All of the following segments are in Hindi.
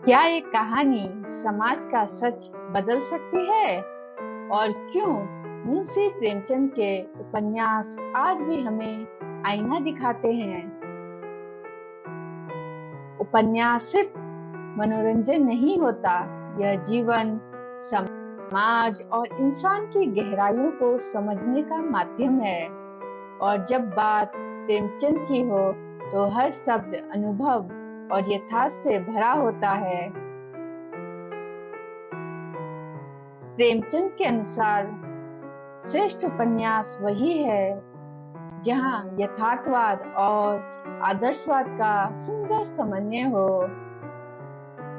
क्या एक कहानी समाज का सच बदल सकती है? और क्यों मुंशी प्रेमचंद के उपन्यास आज भी हमें आईना दिखाते हैं? उपन्यास सिर्फ मनोरंजन नहीं होता, यह जीवन, समाज और इंसान की गहराइयों को समझने का माध्यम है। और जब बात प्रेमचंद की हो, तो हर शब्द अनुभव और यथार्थ से भरा होता है। प्रेमचंद के अनुसार श्रेष्ठ उपन्यास वही है जहां यथार्थवाद और आदर्शवाद का सुंदर समन्वय हो।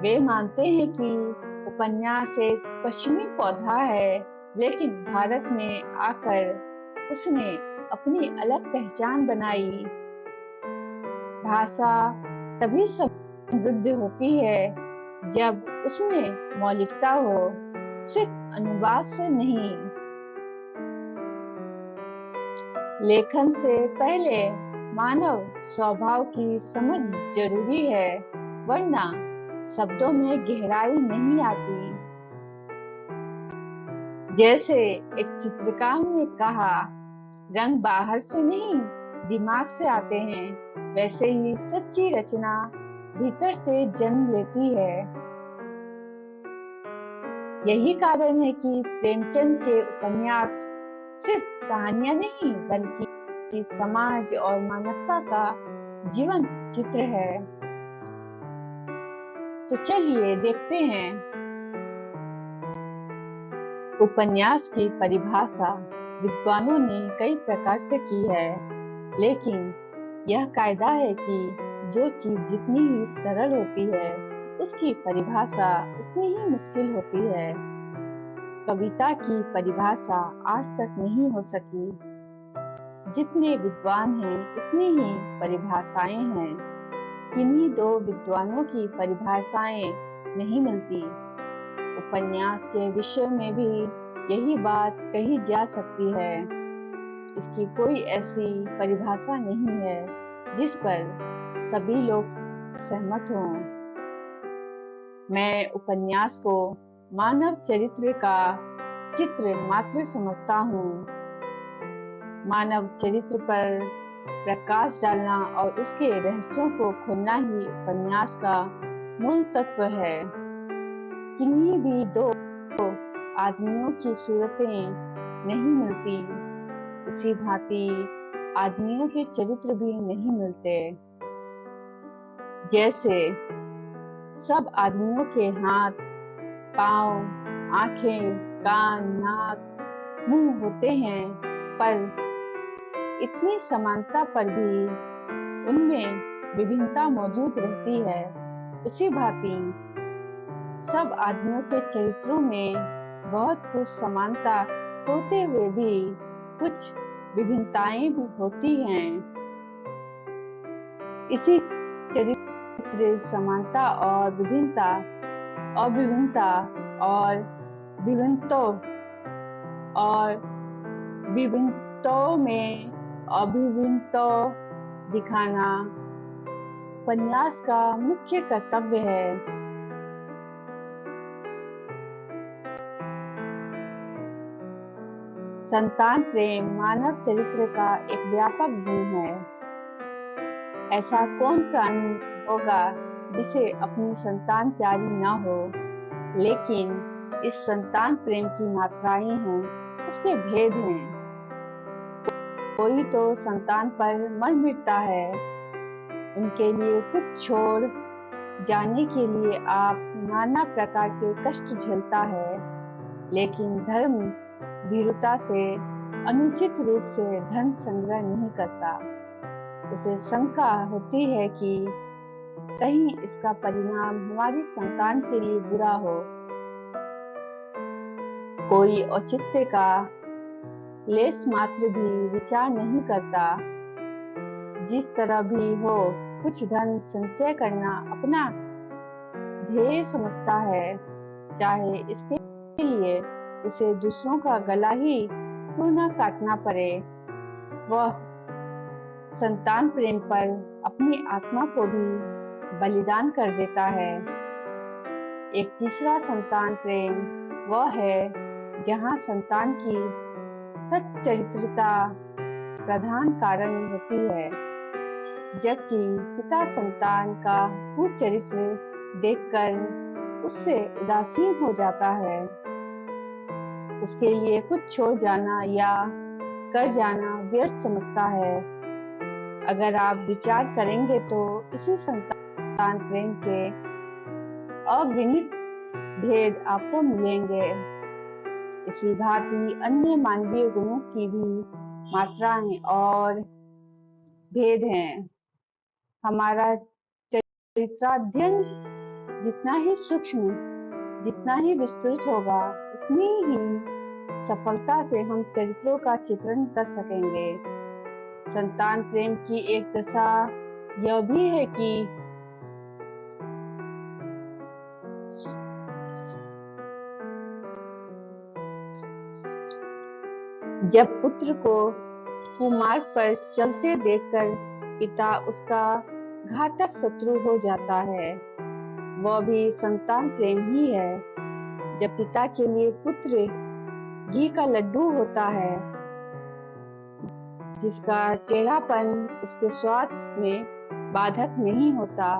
वे मानते हैं कि उपन्यास एक पश्चिमी पौधा है, लेकिन भारत में आकर उसने अपनी अलग पहचान बनाई। भाषा तभी समृद्ध होती है जब उसमें मौलिकता हो, सिर्फ अनुवाद से नहीं। लेखन से पहले मानव स्वभाव की समझ जरूरी है, वरना शब्दों में गहराई नहीं आती। जैसे एक चित्रकार ने कहा, रंग बाहर से नहीं, दिमाग से आते हैं। वैसे ही सच्ची रचना भीतर से जन्म लेती है। यही कारण है कि प्रेमचंद के उपन्यास सिर्फ कहानियां नहीं, बल्कि समाज और मानवता का जीवन चित्र है। तो चलिए देखते हैं। उपन्यास की परिभाषा विद्वानों ने कई प्रकार से की है, लेकिन यह कायदा है कि जो चीज जितनी ही सरल होती है, उसकी परिभाषा उतनी ही मुश्किल होती है। कविता की परिभाषा आज तक नहीं हो सकी। जितने विद्वान हैं, उतनी ही परिभाषाएं हैं। किन्हीं दो विद्वानों की परिभाषाएं नहीं मिलती। उपन्यास के विषय में भी यही बात कही जा सकती है। इसकी कोई ऐसी परिभाषा नहीं है जिस पर सभी लोग सहमत हों। मैं उपन्यास को मानव चरित्र का चित्र मात्र समझता हूँ। मानव चरित्र पर प्रकाश डालना और उसके रहस्यों को खोलना ही उपन्यास का मूल तत्व है। किन्हीं भी दो आदमियों की सूरतें नहीं मिलती, उसी भांति आदमियों के चरित्र भी नहीं मिलते। जैसे सब आदमियों के हाथ, पांव, आंखें, कान, नाक, मुंह होते हैं, पर इतनी समानता पर भी उनमें विभिन्नता मौजूद रहती है। उसी भांति सब आदमियों के चरित्रों में बहुत कुछ समानता होते हुए भी कुछ विभिन्नताएं भी होती हैं। इसी चरित्र समानता और विभिन्नता और विभिन्नताओं में अभिन्नता दिखाना उपन्यास का मुख्य कर्तव्य है। संतान प्रेम मानव चरित्र का एक व्यापक गुण है। ऐसा कौन प्राणी होगा जिसे अपनी संतान प्यारी न हो, लेकिन इस संतान प्रेम की मात्राएं हैं, इसके भेद हैं। कोई तो संतान पर मर मिटता है, उनके लिए कुछ छोड़ जाने के लिए आप नाना प्रकार के कष्ट झेलता है, लेकिन धर्म वीरता से अनुचित रूप से धन संग्रह नहीं करता। उसे शंका होती है कि कहीं इसका परिणाम हमारी संतान के लिए बुरा हो। कोई औचित्य का लेस मात्र भी विचार नहीं करता। जिस तरह भी हो, कुछ धन संचय करना अपना ध्येय समझता है, चाहे इसके लिए उसे दूसरों का गला ही क्यों न काटना पड़े। वह संतान प्रेम पर अपनी आत्मा को भी बलिदान कर देता है। एक तीसरा संतान प्रेम वह है जहाँ संतान की सच्चरित्रता प्रधान कारण होती है, जबकि पिता संतान का कुचरित्र देखकर उससे उदासीन हो जाता है, उसके लिए कुछ छोड़ जाना या कर जाना व्यर्थ समझता है। अगर आप विचार करेंगे तो इसी संतान प्रेम के अगणित भेद आपको मिलेंगे। इसी भांति अन्य मानवीय गुणों की भी मात्राएं और भेद हैं। हमारा चरित्राध्ययन जितना ही सूक्ष्म, जितना ही विस्तृत होगा, उतनी ही सफलता से हम चरित्रों का चित्रण कर सकेंगे। संतान प्रेम की एक दशा यह भी है कि जब पुत्र को कुमार्ग पर चलते देखकर पिता उसका घातक शत्रु हो जाता है, वह भी संतान प्रेम ही है। जब पिता के लिए पुत्र घी का लड्डू होता है, जिसका टेढ़ापन उसके स्वाद में बाधक नहीं होता,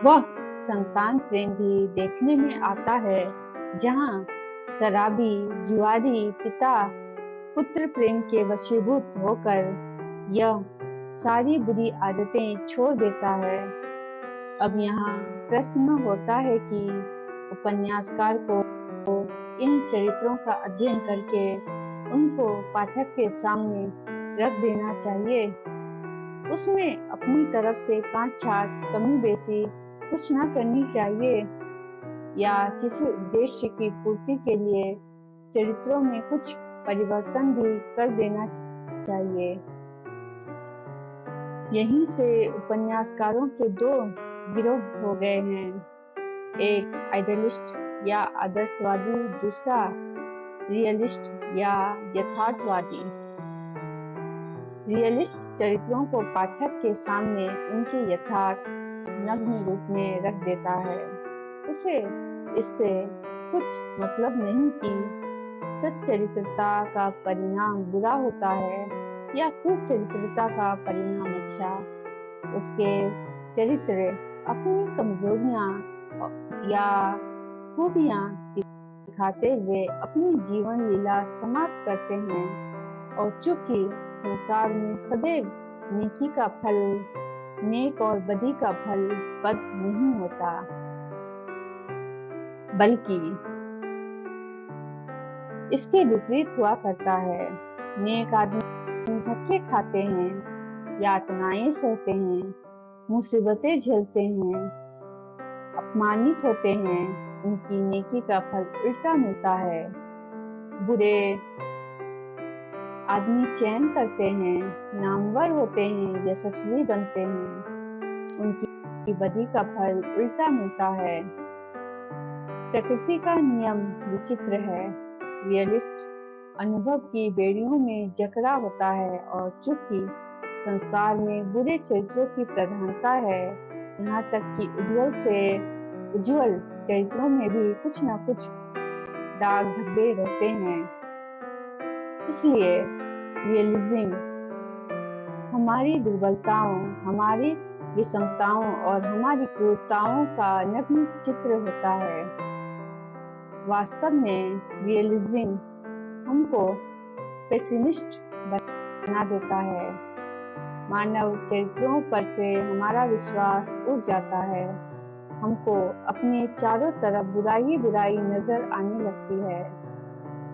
वह संतान प्रेम भी देखने में आता है, जहाँ शराबी जुआरी पिता पुत्र प्रेम के वशीभूत होकर यह सारी बुरी आदतें छोड़ देता है। अब यहाँ प्रश्न होता है कि उपन्यासकार को इन चरित्रों का अध्ययन करके उनको पाठक के सामने रख देना चाहिए, उसमें अपनी तरफ से काट छाट कमी बेसी कुछ न करनी चाहिए, या किसी उद्देश्य की पूर्ति के लिए चरित्रों में कुछ परिवर्तन भी कर देना चाहिए। यहीं से उपन्यासकारों के दो गिरोह हो गए हैं, एक आइडियलिस्ट या आदर्शवादी, दूसरा रियलिस्ट या यथार्थवादी। रियलिस्ट चरित्रों को पाठक के सामने उनके यथार्थ नग्न रूप में रख देता है। उसे इससे कुछ मतलब नहीं कि सच्चरित्रता का परिणाम बुरा होता है या कुचरित्रता का परिणाम अच्छा। उसके चरित्र अपनी कमजोरियां या खूबियां दिखाते हुए अपनी जीवन लीला समाप्त करते हैं, और चूंकि संसार में सदैव नेकी का फल नेक और बदी का फल बद नहीं होता, बल्कि इसके विपरीत हुआ करता है। नेक आदमी धक्के खाते हैं, यातनाएं सहते हैं, मुसीबतें झेलते हैं, अपमानित होते हैं, उनकी नेकी का फल उल्टा मिलता है। बुरे आदमी चयन करते हैं, नामवर होते हैं, यशस्वी बनते हैं, उनकी बदी का फल उल्टा मिलता है। प्रकृति का नियम विचित्र है। रियलिस्ट अनुभव की बेड़ियों में जकड़ा होता है, और चूंकि संसार में बुरे चरित्रों की प्रधानता है, यहाँ तक कि उज्जवल से उज्जवल चरित्रों में भी कुछ न कुछ दाग धब्बे रहते हैं। इसलिए रियलिज्म हमारी दुर्बलताओं, हमारी विषमताओं और हमारी क्रूरताओं का नग्न चित्र होता है। वास्तव में रियलिज्म हमको पेसिमिस्ट बना देता है। मानव चरित्रों पर से हमारा विश्वास उठ जाता है। हमको अपने चारों तरफ बुराई बुराई नजर आने लगती है।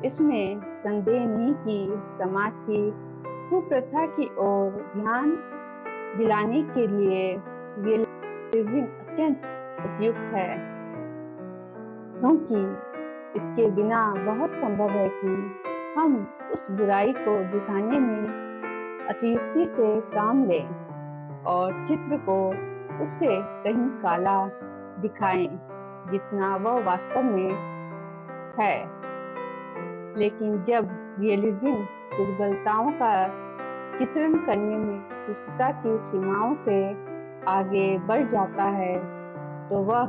इसमें संदेह नहीं कि समाज की कुप्रथा की ओर ध्यान दिलाने के लिए रियलिज्म अत्यंत उपयुक्त है, क्योंकि इसके बिना बहुत संभव है कि हम उस बुराई को दिखाने में अतियुक्ति से काम लें और चित्र को उससे कहीं काला दिखाएं जितना वह वास्तव में है। लेकिन जब रियलिज्म दुर्बलताओं का चित्रण करने में शिष्टता की सीमाओं से आगे बढ़ जाता है तो वह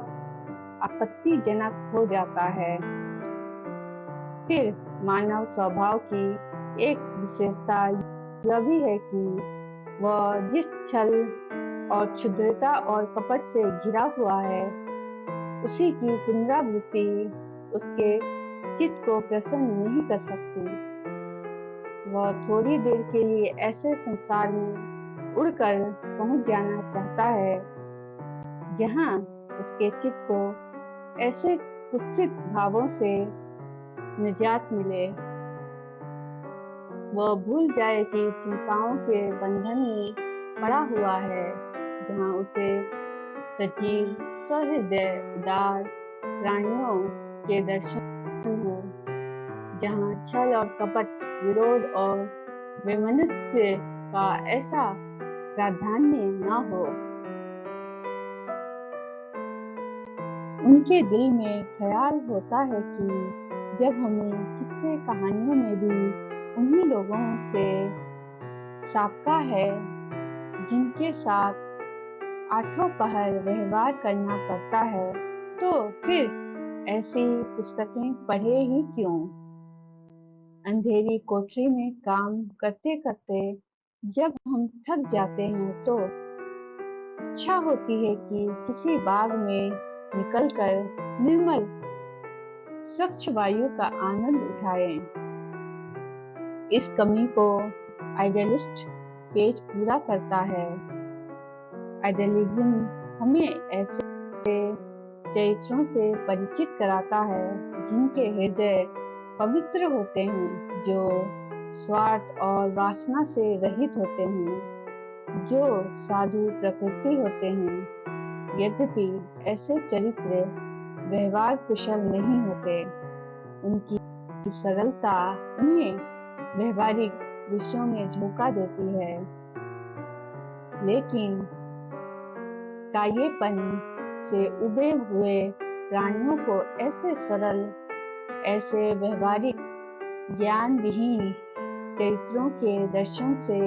आपत्तिजनक हो जाता है। फिर मानव स्वभाव की एक विशेषता यह भी है कि वह जिस छल और क्षुद्रता और कपट से घिरा हुआ है, उसी की पुनरावृत्ति उसके चित्त को प्रसन्न नहीं कर सकती। वह थोड़ी देर के लिए ऐसे संसार में उड़कर पहुंच जाना चाहता है जहां उसके चित्त को ऐसे कुत्सित भावों से निजात मिले, वह भूल जाए कि चिंताओं के बंधन में पड़ा हुआ है, जहां उसे सजीव सहृदय उदार प्राणियों के दर्शन हो, जहां छल और कपट, विरोध और वैमनस्य का ऐसा प्राधान्य न हो। उनके दिल में ख्याल होता है कि जब हमें किस्से कहानियों में भी उन्हीं लोगों से साबका है जिनके साथ आठों पहर व्यवहार करना पड़ता है, तो फिर ऐसी पुस्तकें पढ़े ही क्यों। अंधेरी कोठरी में काम करते करते जब हम थक जाते हैं तो इच्छा होती है कि किसी बाग में निकलकर निर्मल स्वच्छ वायु का आनंद उठाएं। इस कमी को आइडियलिस्ट पेज पूरा करता है। आइडियलिज्म हमें ऐसे चरित्रों से परिचित कराता है जिनके हृदय पवित्र होते हैं, जो स्वार्थ और वासना से रहित होते हैं, जो साधु प्रकृति होते हैं। यद्यपि ऐसे चरित्र व्यवहार कुशल नहीं होते, उनकी सरलता उन्हें व्यवहारिक विषयों में धोखा देती है, लेकिन कायेपन से उबे हुए प्राणियों को ऐसे सरल, ऐसे व्यवहारिक, ज्ञान विहीन चरित्रों के दर्शन से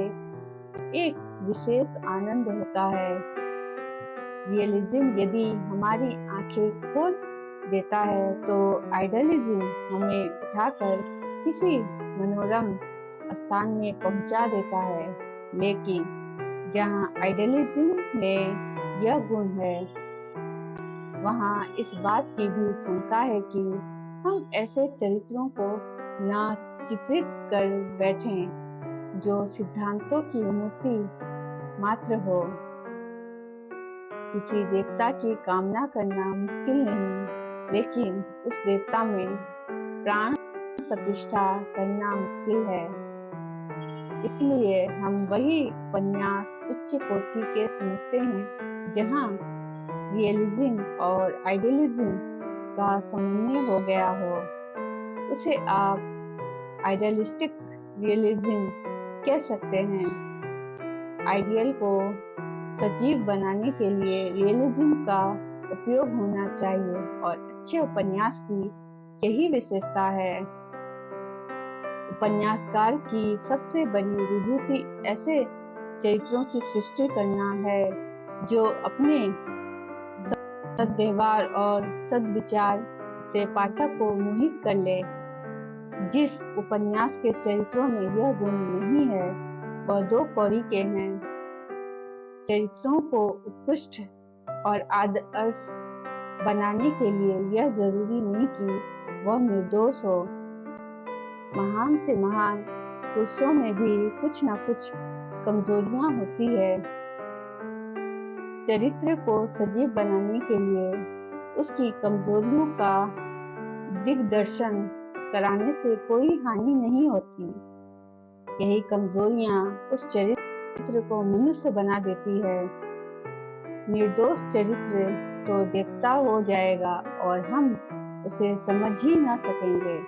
एक विशेष आनंद होता है। रियलिज्म यदि हमारी आंखें खोल देता है तो आइडियलिज्म हमें उठाकर किसी मनोरम स्थान में पहुंचा देता है। लेकिन जहां आइडियलिज्म में यह गुण है, वहां इस बात की भी शंका है कि हम ऐसे चरित्रों को ना चित्रित कर बैठें जो सिद्धांतों की मूर्ति मात्र हो। किसी देवता की कामना करना मुश्किल नहीं, लेकिन उस देवता में प्राण प्रतिष्ठा करना मुश्किल है। इसलिए हम वही उपन्यास उच्च कोटि के समझते हैं जहां रियलिज्म और आइडियलिज्म का समन्वय हो गया हो। उसे आप आइडियलिस्टिक रियलिज्म कह सकते हैं। आइडियल को सजीव बनाने के लिए रियलिज्म का उपयोग होना चाहिए, और अच्छे उपन्यास की यही विशेषता है। उपन्यासकार की सबसे बड़ी विभूति ऐसे चरित्रों की सृष्टि करना है जो अपने सद्व्यवहार और सद्विचार से पाठक को मोहित कर ले। जिस उपन्यास के चरित्रों में यह गुण नहीं है, वह दो कौड़ी के हैं। चरित्रों को उत्कृष्ट और आदर्श बनाने के लिए यह जरूरी नहीं कि वह निर्दोष हो। महान से महान पुरुषों में भी कुछ न कुछ कमजोरियां होती है। चरित्र को सजीव बनाने के लिए उसकी कमजोरियों का दिग्दर्शन कराने से कोई हानि नहीं होती। यही कमजोरियां उस चरित्र को मनुष्य बना देती है। निर्दोष चरित्र तो देवता हो जाएगा और हम उसे समझ ही ना सकेंगे।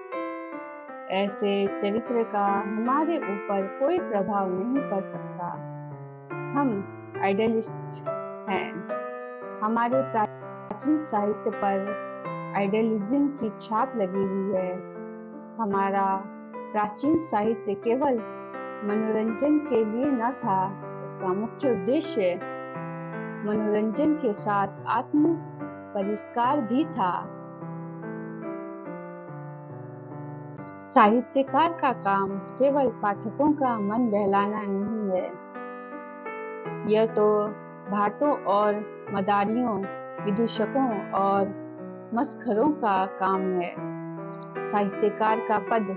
ऐसे चरित्र का हमारे ऊपर कोई प्रभाव नहीं पड़ सकता। हम आइडियलिस्ट हैं। हमारे प्राचीन साहित्य पर आइडियलिज्म की छाप लगी हुई है। हमारा प्राचीन साहित्य केवल मनोरंजन के लिए न था, उसका मुख्य उद्देश्य मनोरंजन के साथ आत्म परिष्कार भी था। साहित्यकार का काम केवल पाठकों का मन बहलाना नहीं है, यह तो भाटों और मदारियों, विदूषकों और मस्खरों का काम है। साहित्यकार का पद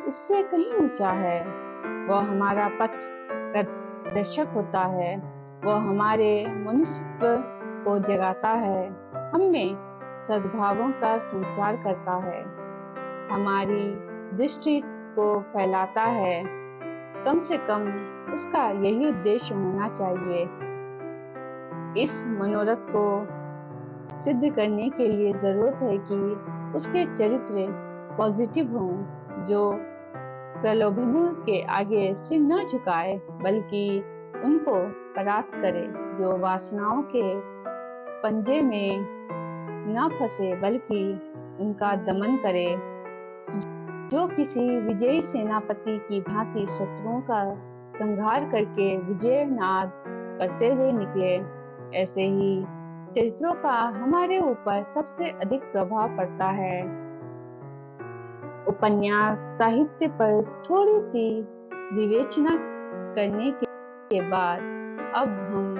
इससे कहीं ऊंचा है। वह हमारा पथ प्रदर्शक होता है, वह हमारे मनुष्यत्व को जगाता है, हमें सद्भावों का संचार करता है, हमारी दृष्टि को फैलाता है। कम से कम उसका यही उद्देश्य होना चाहिए। इस मनोरथ को सिद्ध करने के लिए जरूरत है कि उसके चरित्र पॉजिटिव हों, जो प्रलोभनों के आगे सिर न झुकाए बल्कि उनको परास्त करे, जो वासनाओं के पंजे में न फंसे बल्कि उनका दमन करे, जो किसी विजयी सेनापति की भांति शत्रुओं का संहार करके विजय नाद करते हुए निकले। ऐसे ही चरित्रों का हमारे ऊपर सबसे अधिक प्रभाव पड़ता है। उपन्यास साहित्य पर थोड़ी सी विवेचना करने के बाद अब हम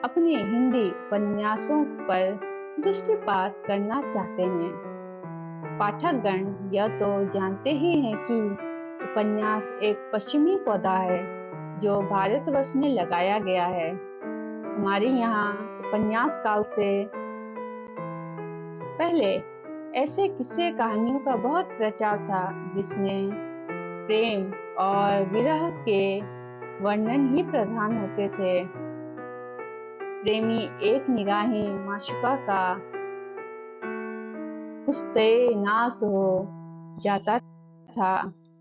अपने हिंदी उपन्यासों पर दृष्टिपात करना चाहते हैं। पाठकगण यह तो जानते ही हैं कि उपन्यास एक पश्चिमी पौधा है जो भारतवर्ष में लगाया गया है। हमारे यहाँ उपन्यास काल से पहले ऐसे किस्से कहानियों का बहुत प्रचार था जिसमें प्रेम और विरह के वर्णन ही प्रधान होते थे। प्रेमी एक निगाहे माशुका का कुस्ते नाश हो जाता था।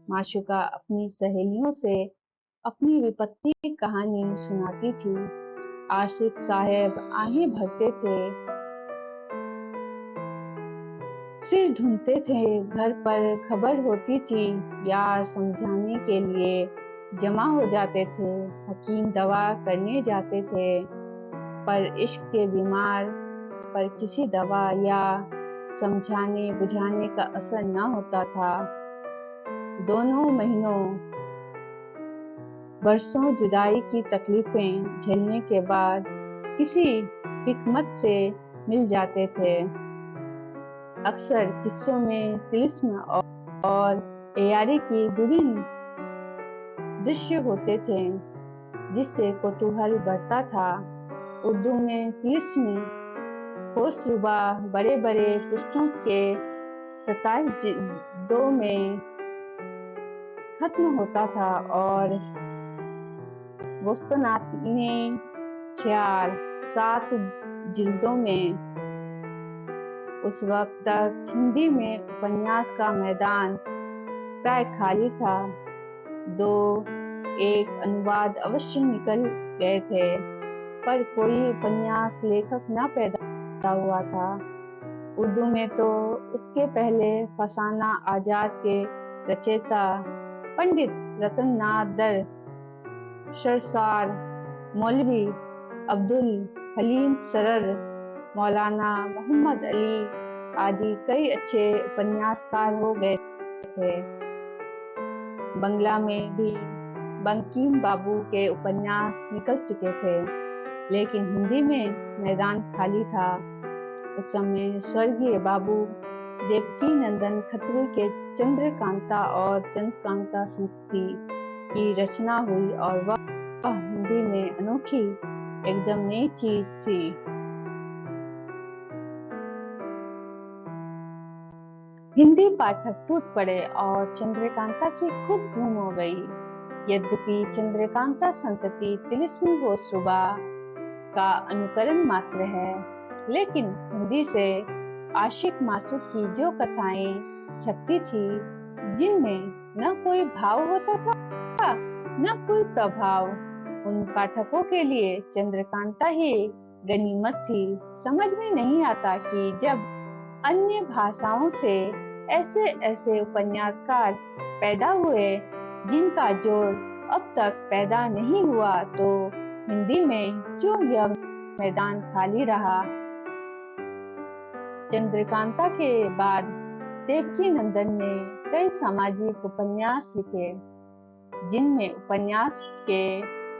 माशुका अपनी सहेलियों से अपनी विपत्ति की कहानी सुनाती थी। आशिक साहब आहें भरते थे, सिर धुनते थे, घर पर खबर होती थी या समझाने के लिए जमा हो जाते थे। हकीम दवा करने जाते थे, पर इश्क के बीमार पर किसी दवा या समझाने बुझाने का असर न होता था। दोनों महीनों बरसों जुदाई की तकलीफें झेलने के बाद किसी हिकमत से मिल जाते थे। अक्सर किस्सों में तिलिस्म और एयारी की विभिन्न दृश्य होते थे जिससे कौतूहल बढ़ता था। उर्दू में तिलिस्म होशरुबा बड़े बड़े पृष्ठों के 27 जिल्दों में खत्म होता था और वस्तुनात्ने ख्याल 7 जिल्दों में। उस वक्त तक हिंदी में उपन्यास का मैदान प्राय खाली था। 2-1 अनुवाद अवश्य निकल गए थे, पर कोई उपन्यास लेखक न पैदा हुआ था। उर्दू में तो उसके पहले फसाना आजाद के रचयिता पंडित रतननाथ दर, सरसार, मौलवी अब्दुल हलीम सरर, मौलाना मोहम्मद अली आदि कई अच्छे उपन्यासकार हो गए थे। बंगला में भी बंकिम बाबू के उपन्यास निकल चुके थे, लेकिन हिंदी में मैदान खाली था। उस समय स्वर्गीय बाबू देवकी नंदन खत्री के चंद्रकांता और चंद्रकांता संतति की रचना हुई और वह हिंदी में अनोखी एकदम नई चीज थी। हिंदी पाठक टूट पड़े और चंद्रकांता की खूब धूम हो गई। यद्यपि चंद्रकांता संतति तिलिस्म होशरुबा का अनुकरण मात्र है, लेकिन हिंदी से आशिक मासूक की जो कथाएं छपती थी, जिनमें न कोई भाव होता था न कोई प्रभाव, उन पाठकों के लिए चंद्रकांता ही गनीमत थी। समझ में नहीं आता कि जब अन्य भाषाओं से ऐसे ऐसे उपन्यासकार पैदा हुए जिनका जोड़ अब तक पैदा नहीं हुआ, तो हिंदी में क्यों यह मैदान खाली रहा। चंद्रकांता के बाद देवकीनंदन ने कई सामाजिक उपन्यास लिखे, जिनमें उपन्यास के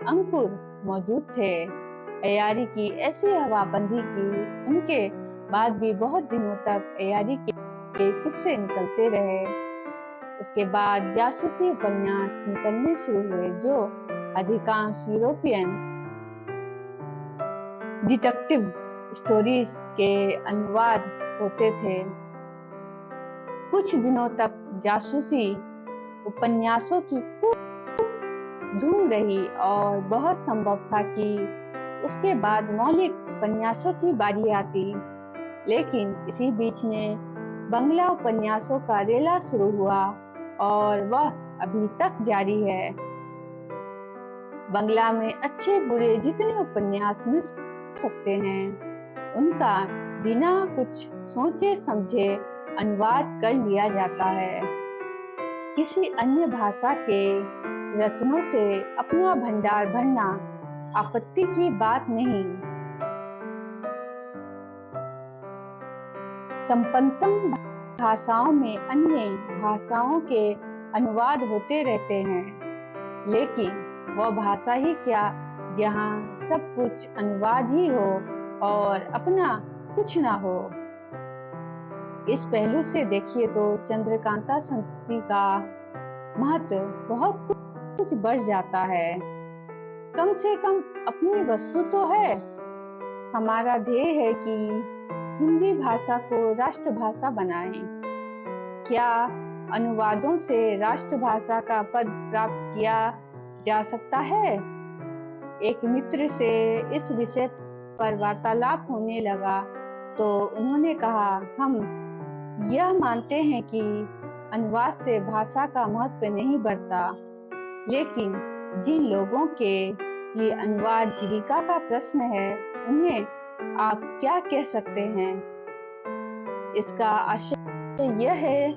अंकुर मौजूद थे। अय्यारी की ऐसी हवाबंदी की उनके बाद भी बहुत दिनों तक अय्यारी के किस्से निकलते रहे। उसके बाद जासूसी उपन्यास निकलने शुरू हुए, जो अधिकांश यूरोपियन डिटेक्टिव स्टोरीज के अनुवाद होते थे। कुछ दिनों तक जासूसी उपन्यासों की धूम रही और बहुत संभव था कि उसके बाद मौलिक उपन्यासों की बारी आती। लेकिन इसी बीच में बंगला उपन्यासों का रेला शुरू हुआ और वह अभी तक जारी है। बंगला में अच्छे बुरे जितने उपन्यास मिल सकते हैं, उनका बिना कुछ सोचे समझे अनुवाद कर लिया जाता है। किसी अन्य भाषा के रत्नों से अपना भंडार भरना आपत्ति की बात नहीं। संपन्नतम भाषाओं में अन्य भाषाओं के अनुवाद होते रहते हैं, लेकिन वह भाषा ही क्या जहाँ सब कुछ अनुवाद ही हो और अपना कुछ ना हो। इस पहलू से देखिए तो चंद्रकांता संस्कृति का महत्व बहुत कुछ बढ़ जाता है। कम से कम अपनी वस्तु तो है। हमारा ध्येय है कि हिंदी भाषा को राष्ट्रभाषा बनाएं। क्या अनुवादों से राष्ट्रभाषा का पद प्राप्त किया जा सकता है? एक मित्र से इस विषय पर वार्तालाप होने लगा तो उन्होंने कहा, हम यह मानते हैं कि अनुवाद से भाषा का महत्व नहीं बढ़ता, लेकिन जिन लोगों के लिए अनुवाद जीविका का प्रश्न है, उन्हें आप क्या कह सकते हैं? इसका आशय यह है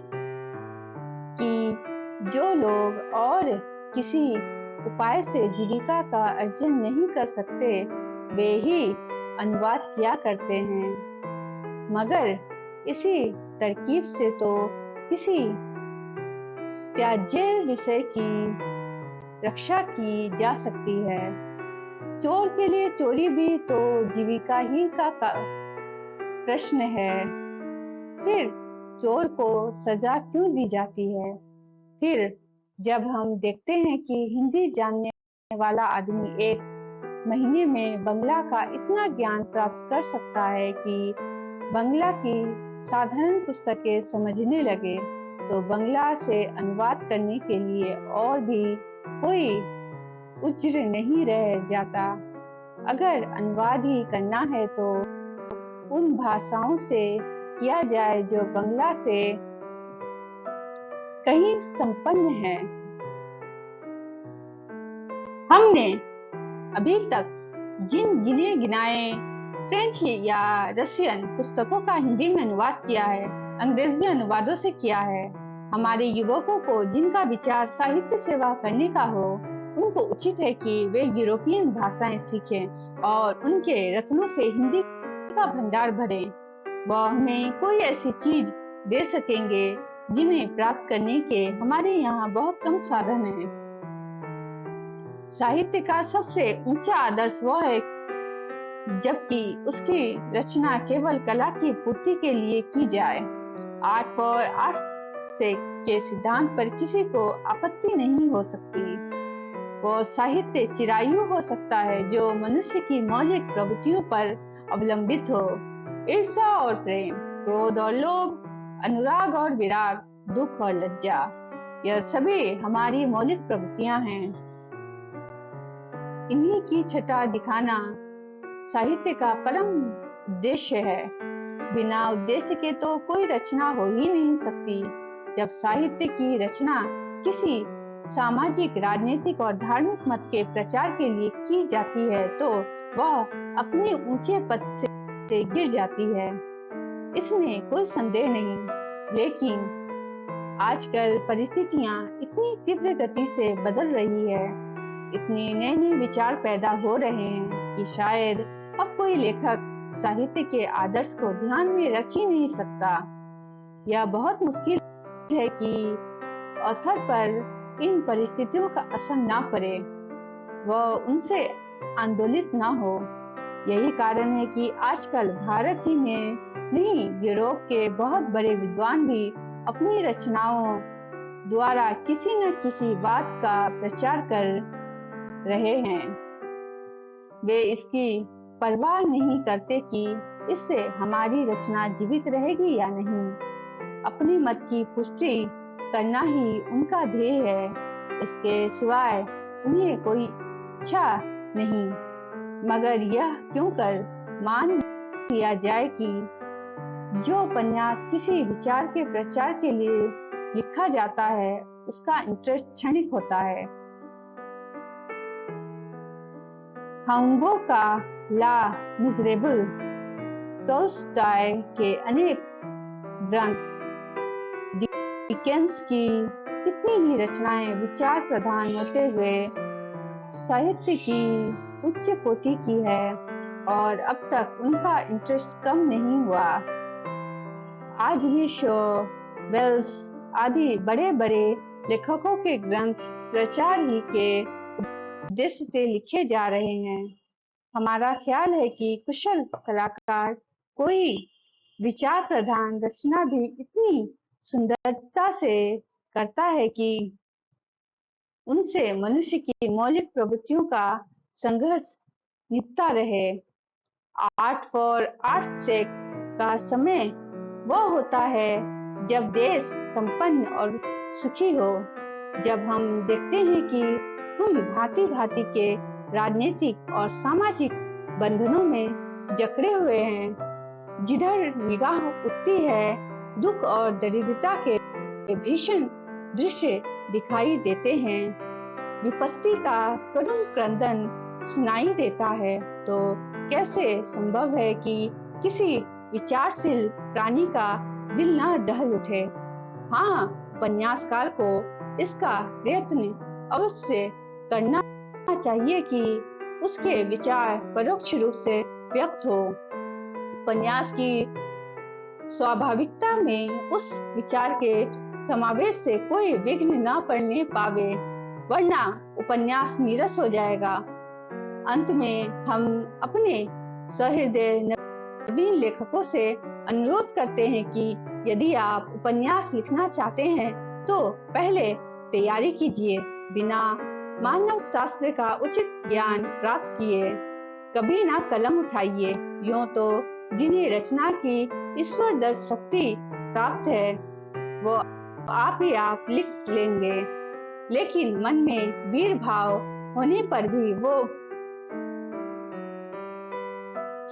कि जो लोग और किसी उपाय से जीविका का अर्जन नहीं कर सकते, वे ही अनुवाद किया करते हैं। मगर इसी तरकीब से तो किसी त्याज्य विषय की रक्षा की जा सकती है। चोर के लिए चोरी भी तो जीविका ही का प्रश्न है। फिर चोर को सजा क्यों दी जाती है? फिर जब हम देखते हैं कि हिंदी जानने वाला आदमी एक महीने में बंगला का इतना ज्ञान प्राप्त कर सकता है कि बंगला की साधारण पुस्तकें समझने लगे, तो बंगला से अनुवाद करने के लिए और भी कोई उज्र नहीं रह जाता। अगर अनुवाद ही करना है तो उन भाषाओं से किया जाए जो बंगला से कहीं संपन्न है। हमने अभी तक जिन गिने गिनाए फ्रेंच या रशियन पुस्तकों का हिंदी में अनुवाद किया है, अंग्रेजी अनुवादों से किया है। हमारे युवकों को जिनका विचार साहित्य सेवा करने का हो, उनको उचित है कि वे यूरोपियन भाषाएं सीखें और उनके रत्नों से हिंदी का भंडार भरें। वह हमें कोई ऐसी चीज दे सकेंगे जिन्हें प्राप्त करने के हमारे यहाँ बहुत कम साधन हैं। साहित्य का सबसे ऊंचा आदर्श वह है जबकि उसकी रचना केवल कला की पूर्ति के लिए की जाए। आर्ट फॉर आर्ट से के सिद्धांत पर किसी को आपत्ति नहीं हो सकती। वो साहित्य चिरायु हो सकता है जो मनुष्य की मौलिक प्रवृत्तियों पर अवलंबित हो। ईर्ष्या और प्रेम, क्रोध और लोभ, अनुराग और विराग, दुख और लज्जा, यह सभी हमारी मौलिक प्रवृत्तियां हैं। इन्हीं की छटा दिखाना साहित्य का परम उद्देश्य है। बिना उद्देश्य के तो कोई रचना हो ही नहीं सकती। जब साहित्य की रचना किसी सामाजिक, राजनीतिक और धार्मिक मत के प्रचार के लिए की जाती है तो वह अपने ऊंचे पद से गिर जाती है, इसमें कोई संदेह नहीं। लेकिन आजकल परिस्थितियां इतनी तीव्र गति से बदल रही है, इतने नए नए विचार पैदा हो रहे हैं कि शायद अब कोई लेखक साहित्य के आदर्श को ध्यान में रख ही नहीं सकता। यह बहुत मुश्किल है कि ऑथर पर इन परिस्थितियों का असर ना पड़े, वह उनसे आंदोलित ना हो। यही कारण है कि आजकल भारत ही में नहीं, यूरोप के बहुत बड़े विद्वान भी अपनी रचनाओं द्वारा किसी न किसी बात का प्रचार कर रहे हैं। वे इसकी परवाह नहीं करते कि इससे हमारी रचना जीवित रहेगी या नहीं। अपने मत की पुष्टि करना ही उनका ध्येय है, इसके सिवाय उन्हें कोई इच्छा नहीं। मगर यह क्यों कर मान लिया जाए कि जो उपन्यास किसी विचार के प्रचार के लिए लिखा जाता है उसका इंटरेस्ट क्षणिक होता है। हांगो का ला मिजरेबल, टॉल्स्टॉय के अनेक ग्रंथ, डिकेंस की कितनी ही रचनाएं विचार प्रधान होते हुए साहित्य की उच्च कोटि की है और अब तक उनका इंटरेस्ट कम नहीं हुआ। आज भी शो, वेल्स आदि बड़े बड़े लेखकों के ग्रंथ प्रचार ही के उद्देश्य से लिखे जा रहे हैं। हमारा ख्याल है कि कुशल कलाकार कोई विचार प्रधान रचना भी इतनी सुंदरता से करता है कि उनसे मनुष्य की मौलिक प्रवृत्तियों का संघर्ष निपटा रहे। आर्ट फॉर आर्ट सेक का समय वह होता है जब देश संपन्न और सुखी हो, जब हम देखते हैं कि हम भांति भांति के राजनीतिक और सामाजिक बंधनों में जकड़े हुए हैं। जिधर निगाह उठती है दुख और दरिद्रता के भीषण दृश्य दिखाई देते हैं, विपत्ति का करुण क्रंदन सुनाई देता है, तो कैसे संभव है कि किसी विचारशील प्राणी का दिल न दहल उठे। हाँ, उपन्यासकार को इसका प्रयत्न अवश्य करना चाहिए कि उसके विचार परोक्ष रूप से व्यक्त हो। उपन्यास की स्वाभाविकता में उस विचार के समावेश से कोई विघ्न न पड़ने पावे, वरना उपन्यास नीरस हो जाएगा। अंत में हम अपने सहृदय नवीन लेखकों से अनुरोध करते हैं कि यदि आप उपन्यास लिखना चाहते हैं तो पहले तैयारी कीजिए, बिना मानव शास्त्र का उचित ज्ञान प्राप्त किए कभी ना कलम उठाइए। यूं तो जिन्हें रचना की ईश्वर दत्त शक्ति प्राप्त है वो आप ही आप लिख लेंगे, लेकिन मन में वीर भाव होने पर भी वो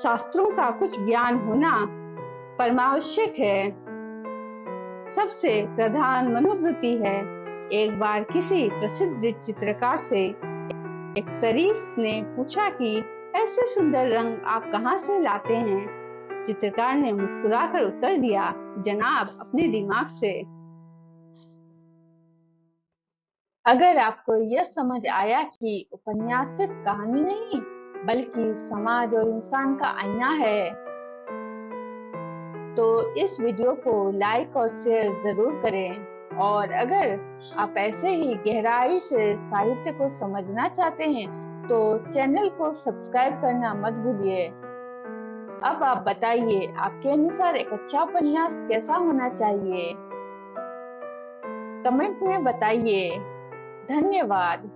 शास्त्रों का कुछ ज्ञान होना परमावश्यक है। सबसे प्रधान मनोवृत्ति है। एक बार किसी प्रसिद्ध चित्रकार से एक शरीफ ने पूछा कि ऐसे सुंदर रंग आप कहाँ से लाते हैं? चित्रकार ने मुस्कुराकर उत्तर दिया, जनाब, अपने दिमाग से। अगर आपको यह समझ आया कि उपन्यास सिर्फ कहानी नहीं बल्कि समाज और इंसान का आईना है, तो इस वीडियो को लाइक और शेयर जरूर करें। और अगर आप ऐसे ही गहराई से साहित्य को समझना चाहते हैं तो चैनल को सब्सक्राइब करना मत भूलिए। अब आप बताइए, आपके अनुसार एक अच्छा उपन्यास कैसा होना चाहिए? कमेंट में बताइए। धन्यवाद।